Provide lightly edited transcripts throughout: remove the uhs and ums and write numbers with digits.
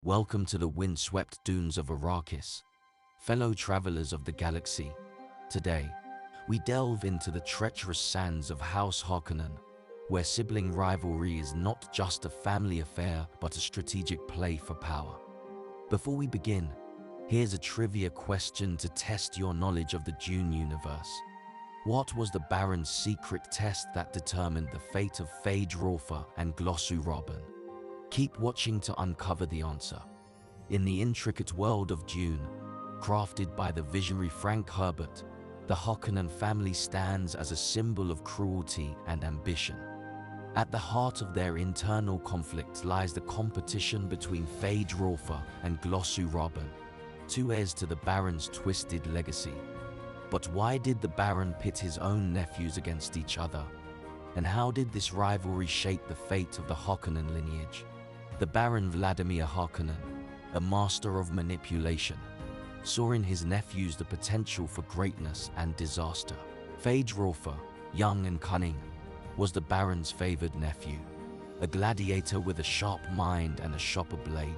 Welcome to the wind-swept dunes of Arrakis, fellow travelers of the galaxy. Today, we delve into the treacherous sands of House Harkonnen, where sibling rivalry is not just a family affair but a strategic play for power. Before we begin, here's a trivia question to test your knowledge of the Dune universe. What was the Baron's secret test that determined the fate of Feyd-Rautha and Glossu Rabban? Keep watching to uncover the answer. In the intricate world of Dune, crafted by the visionary Herbert, the Harkonnen family stands as a symbol of cruelty and ambition. At the heart of their internal conflict lies the competition between Feyd-Rautha and Glossu Rabban, two heirs to the Baron's twisted legacy. But why did the Baron pit his own nephews against each other? And how did this rivalry shape the fate of the Harkonnen lineage? The Baron Vladimir Harkonnen, a master of manipulation, saw in his nephews the potential for greatness and disaster. Feyd-Rautha, young and cunning, was the Baron's favored nephew, a gladiator with a sharp mind and a sharper blade.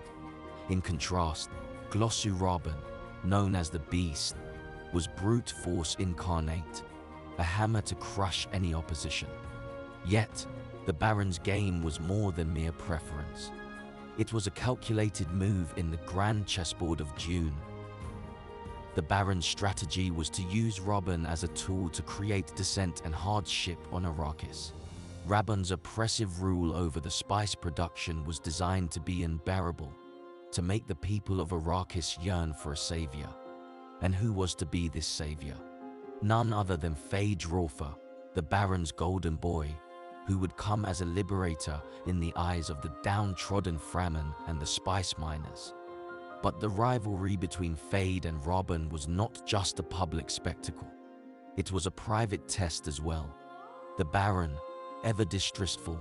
In contrast, Glossu Rabban, known as the Beast, was brute force incarnate, a hammer to crush any opposition. Yet, the Baron's game was more than mere preference. It was a calculated move in the grand chessboard of Dune. The Baron's strategy was to use Rabban as a tool to create dissent and hardship on Arrakis. Rabban's oppressive rule over the spice production was designed to be unbearable, to make the people of Arrakis yearn for a savior. And who was to be this savior? None other than Feyd-Rautha, the Baron's golden boy, who would come as a liberator in the eyes of the downtrodden Fremen and the spice miners. But the rivalry between Feyd and Rabban was not just a public spectacle. It was a private test as well. The Baron, ever distrustful,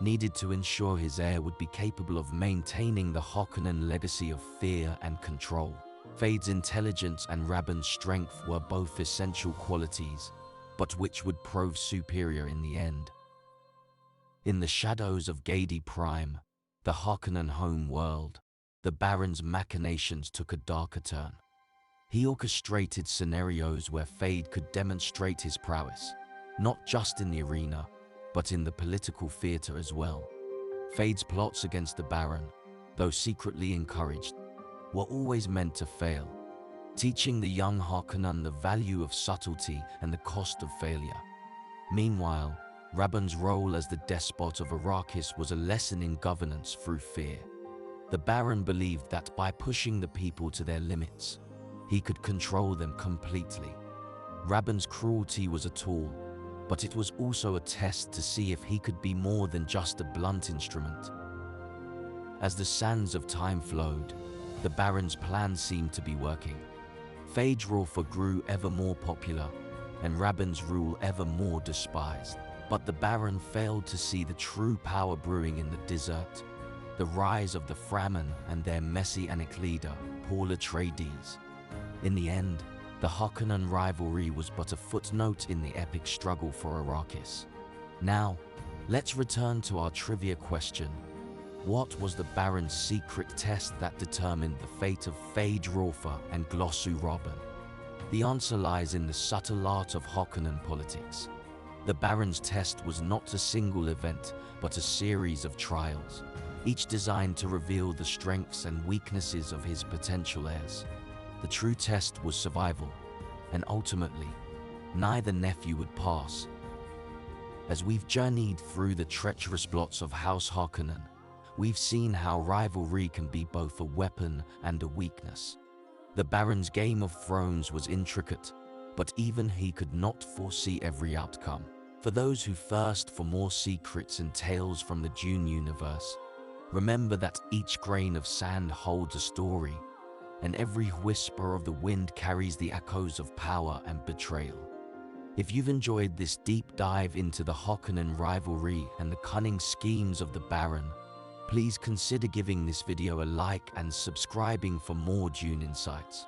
needed to ensure his heir would be capable of maintaining the Harkonnen legacy of fear and control. Feyd's intelligence and Rabban's strength were both essential qualities, but which would prove superior in the end? In the shadows of Gadi Prime, the Harkonnen home world, the Baron's machinations took a darker turn. He orchestrated scenarios where Feyd could demonstrate his prowess, not just in the arena, but in the political theater as well. Feyd's plots against the Baron, though secretly encouraged, were always meant to fail, teaching the young Harkonnen the value of subtlety and the cost of failure. Meanwhile, Rabban's role as the despot of Arrakis was a lesson in governance through fear. The Baron believed that by pushing the people to their limits, he could control them completely. Rabban's cruelty was a tool, but it was also a test to see if he could be more than just a blunt instrument. As the sands of time flowed, the Baron's plan seemed to be working. Feyd-Rautha grew ever more popular, and Rabban's rule ever more despised. But the Baron failed to see the true power brewing in the desert, the rise of the Fremen and their messianic leader, Paul Atreides. In the end, the Harkonnen rivalry was but a footnote in the epic struggle for Arrakis. Now, let's return to our trivia question. What was the Baron's secret test that determined the fate of Feyd-Rautha and Glossu Rabban? The answer lies in the subtle art of Harkonnen politics. The Baron's test was not a single event, but a series of trials, each designed to reveal the strengths and weaknesses of his potential heirs. The true test was survival, and ultimately, neither nephew would pass. As we've journeyed through the treacherous plots of House Harkonnen, we've seen how rivalry can be both a weapon and a weakness. The Baron's Game of Thrones was intricate, but even he could not foresee every outcome. For those who thirst for more secrets and tales from the Dune universe, remember that each grain of sand holds a story, and every whisper of the wind carries the echoes of power and betrayal. If you've enjoyed this deep dive into the Harkonnen rivalry and the cunning schemes of the Baron, please consider giving this video a like and subscribing for more Dune insights.